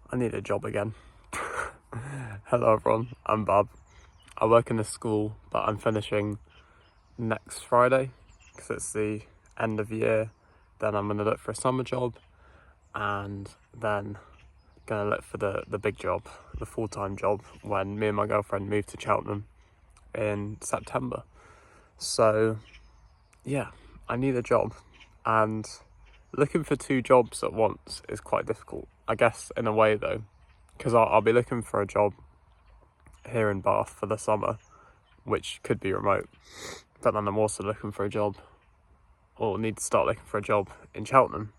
I need a job again. Hello everyone, I'm Bob. I work in a school, but I'm finishing next Friday because it's the end of year. Then I'm going to look for a summer job and then going to look for the big job, the full-time job, when me and my girlfriend move to Cheltenham in September. So yeah, I need a job, and looking for two jobs at once is quite difficult, I guess, in a way though, because I'll be looking for a job here in Bath for the summer, which could be remote, but then I'm also looking for a job, or need to start looking for a job in Cheltenham.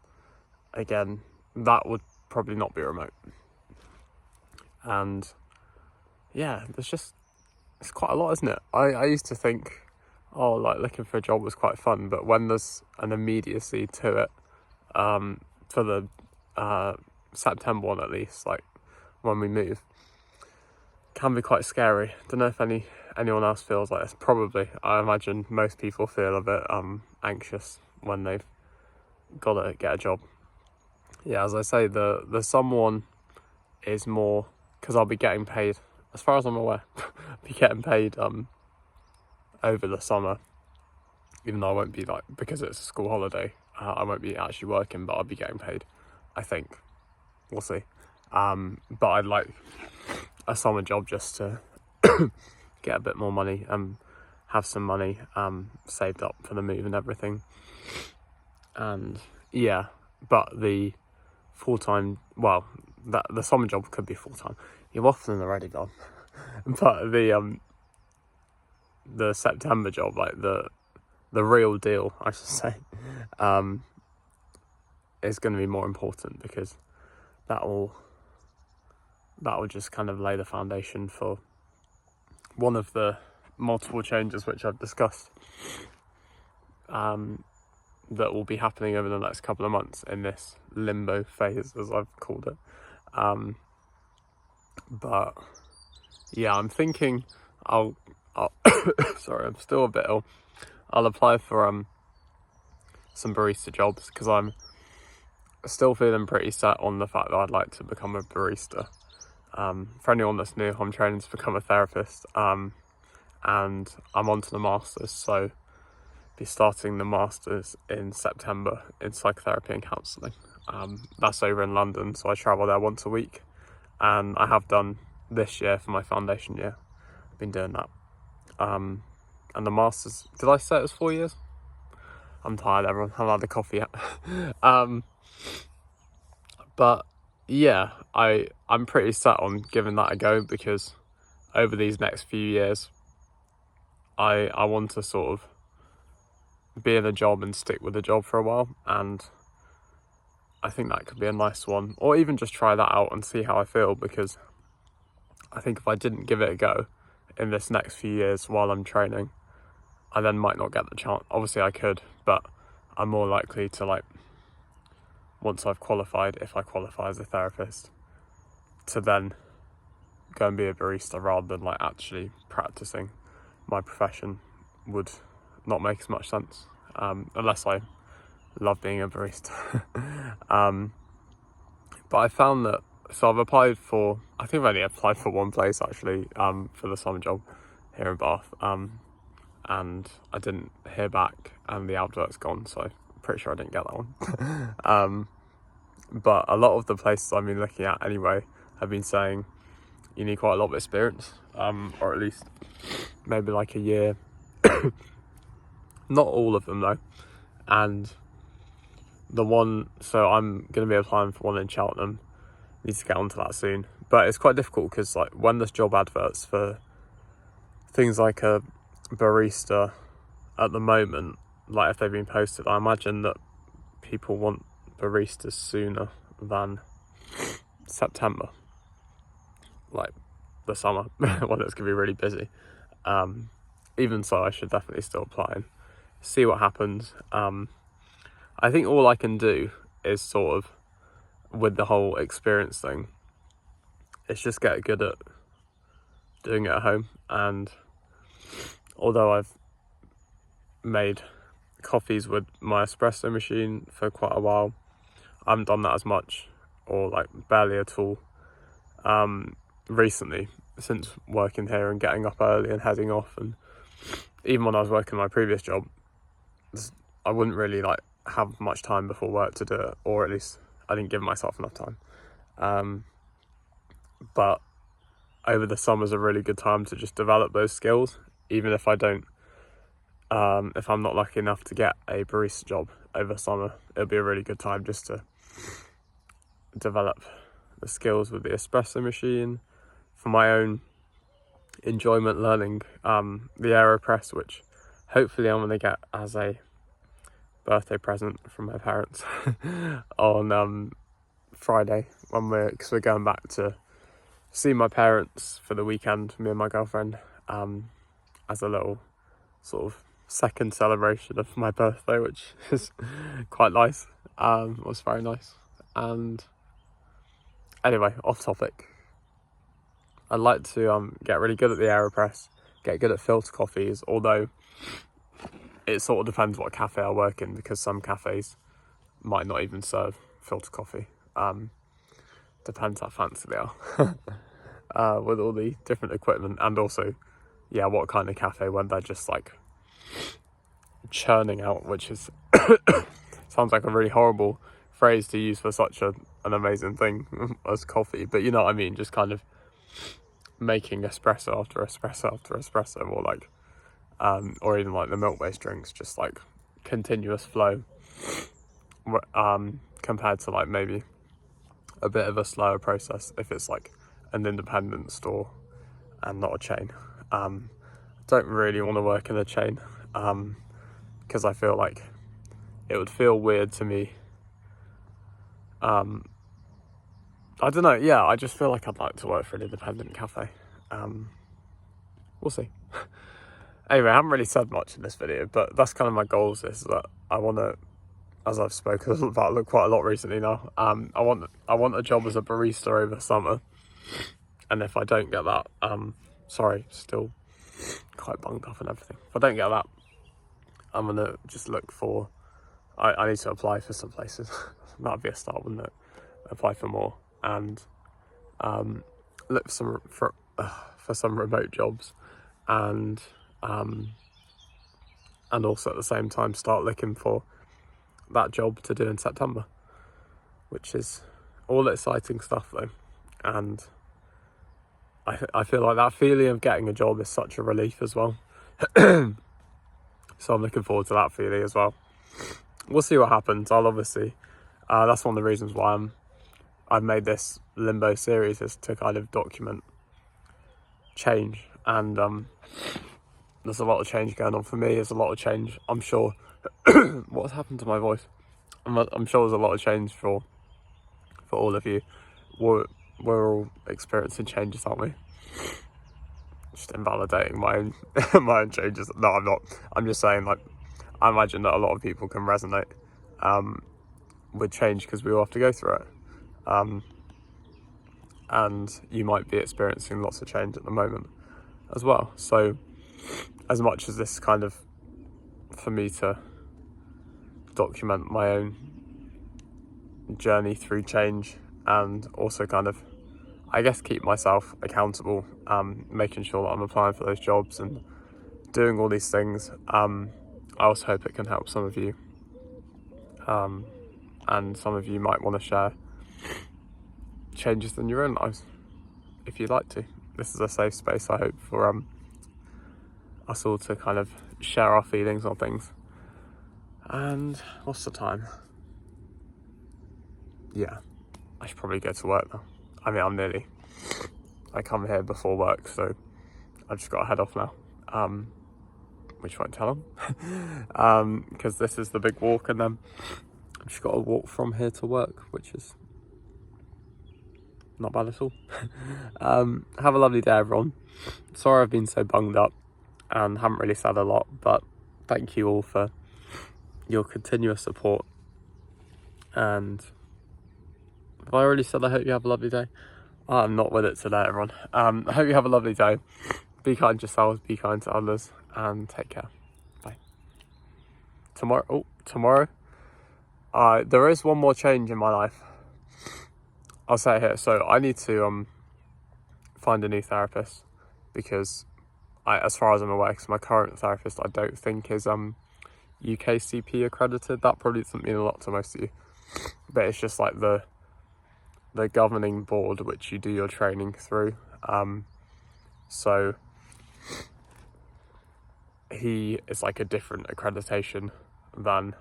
Again, that would probably not be remote. And yeah, it's quite a lot, isn't it? I used to think, oh, like looking for a job was quite fun, but when there's an immediacy to it, for the September one at least, like when we move, can be quite scary. Don't know if anyone else feels like this. Probably, I imagine most people feel a bit anxious when they've got to get a job. Yeah, as I say, the summer one is more because I'll be getting paid, as far as I'm aware, be getting paid over the summer, even though I won't be, like, because it's a school holiday, I won't be actually working, but I'll be getting paid, I think. We'll see. But I'd like a summer job just to get a bit more money and have some money saved up for the move and everything. And yeah, but the full-time, well, the summer job could be full-time. You're waffling already, Bob. But the September job, like the real deal, I should say, is going to be more important, because that will just kind of lay the foundation for one of the multiple changes which I've discussed that will be happening over the next couple of months in this limbo phase, as I've called it. But yeah, I'm thinking I'll sorry, I'm still a bit ill. I'll apply for some barista jobs, because I'm still feeling pretty set on the fact that I'd like to become a barista. For anyone that's new, I'm training to become a therapist, and I'm on to the masters, so be starting the masters in September in psychotherapy and counselling. That's over in London, so I travel there once a week, and I have done this year for my foundation year. I've been doing that. And the masters, did I say it was 4 years? I'm tired, everyone. I haven't had a coffee yet. But yeah, I'm pretty set on giving that a go, because over these next few years, I want to sort of be in a job and stick with the job for a while, and I think that could be a nice one, or even just try that out and see how I feel, because I think if I didn't give it a go in this next few years while I'm training, I then might not get the chance. Obviously I could, but I'm more likely to, like, once I've qualified, if I qualify as a therapist, to then go and be a barista rather than, like, actually practicing my profession would not make as much sense, unless I love being a barista. But I found that, so I've applied for, I think I've only applied for one place actually, for the summer job here in Bath, and I didn't hear back, and the advert's gone, so I'm pretty sure I didn't get that one. But a lot of the places I've been looking at anyway have been saying you need quite a lot of experience, or at least maybe like a year. Not all of them though. And the one, so I'm going to be applying for one in Cheltenham. Need to get onto that soon. But it's quite difficult, because like when there's job adverts for things like a barista at the moment, like if they've been posted, I imagine that people want baristas sooner than September, like the summer, when it's going to be really busy. Even so, I should definitely still apply and see what happens. I think all I can do is sort of, with the whole experience thing, it's just get good at doing it at home. And although I've made coffees with my espresso machine for quite a while, I haven't done that as much, or like barely at all, recently since working here and getting up early and heading off. And even when I was working my previous job, I wouldn't really like have much time before work to do it, or at least I didn't give myself enough time. But over the summer's a really good time to just develop those skills, even if I don't, if I'm not lucky enough to get a barista job over summer. It'll be a really good time just to develop the skills with the espresso machine for my own enjoyment, learning the AeroPress, which hopefully I'm going to get as a birthday present from my parents on Friday, because we're going back to see my parents for the weekend, me and my girlfriend, as a little sort of second celebration of my birthday, which is quite nice. It was very nice. And anyway, off topic, I'd like to get really good at the AeroPress, get good at filter coffees, although it sort of depends what cafe I work in, because some cafes might not even serve filter coffee. Depends how fancy they are with all the different equipment, and also, yeah, what kind of cafe, when they're just like churning out, which is sounds like a really horrible phrase to use for such an amazing thing as coffee, but you know what I mean, just kind of making espresso after espresso after espresso, or like or even like the milk-based drinks, just like continuous flow, compared to like maybe a bit of a slower process if it's like an independent store and not a chain. Don't really want to work in a chain, because I feel like it would feel weird to me. I don't know, yeah, I just feel like I'd like to work for an independent cafe. We'll see. Anyway, I haven't really said much in this video, but that's kind of my goals, is that I want to, as I've spoken about quite a lot recently now, I want a job as a barista over summer. And if I don't get that, sorry, still quite bunged up and everything. If I don't get that, I'm going to just look for, I need to apply for some places. That'd be a start, wouldn't it? Apply for more, and look for some remote jobs, and also at the same time start looking for that job to do in September, which is all exciting stuff though. And I feel like that feeling of getting a job is such a relief as well. So I'm looking forward to that feeling as well. We'll see what happens. I'll obviously, that's one of the reasons why I've made this Limbo series, is to kind of document change. And there's a lot of change going on for me. There's a lot of change, I'm sure. What's happened to my voice? I'm sure there's a lot of change for all of you. We're all experiencing changes, aren't we? Just invalidating my own my own changes. No, I'm not. I'm just saying, like, I imagine that a lot of people can resonate with change, because we all have to go through it. And you might be experiencing lots of change at the moment as well. So as much as this kind of, for me to document my own journey through change, and also kind of, I guess, keep myself accountable, making sure that I'm applying for those jobs and doing all these things, I also hope it can help some of you, and some of you might want to share changes in your own lives if you'd like to. This is a safe space, I hope, for us all to kind of share our feelings on things. And what's the time? Yeah, I should probably go to work now. I mean, I come here before work, so I've just got to head off now, which won't tell them, because this is the big walk, and then I've just got to walk from here to work, which is not bad at all. Have a lovely day, everyone. Sorry I've been so bunged up and haven't really said a lot, but thank you all for your continuous support. And have I already said I hope you have a lovely day? I'm not with it today, everyone. I hope you have a lovely day. Be kind to yourselves, be kind to others, and take care. Bye. Tomorrow, there is one more change in my life. I'll say it here. So I need to find a new therapist, because as far as I'm aware, because my current therapist I don't think is UKCP accredited. That probably doesn't mean a lot to most of you, but it's just like the governing board which you do your training through. So he is like a different accreditation than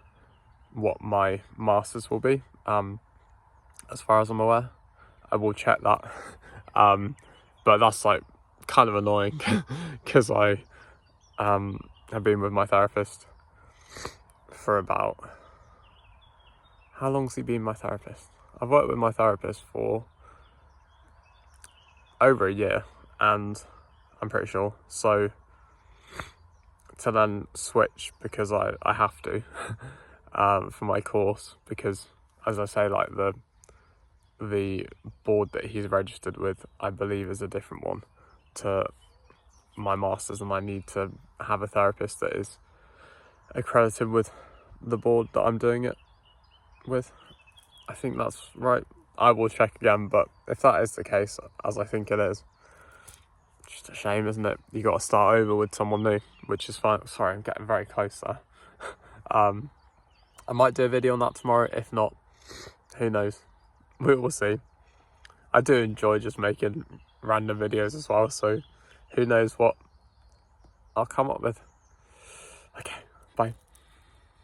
what my masters will be, as far as I'm aware. I will check that. But that's like kind of annoying because I have been with my therapist for about, how long's he been my therapist? I've worked with my therapist for over a year, and I'm pretty sure. So to then switch because I have to for my course, because as I say, like the board that he's registered with, I believe, is a different one to my masters, and I need to have a therapist that is accredited with the board that I'm doing it with. I think that's right. I will check again, but if that is the case, as I think it is, just a shame, isn't it? You got to start over with someone new, which is fine. Sorry, I'm getting very close there. I might do a video on that tomorrow. If not, who knows? We will see. I do enjoy just making random videos as well, so who knows what I'll come up with. Okay.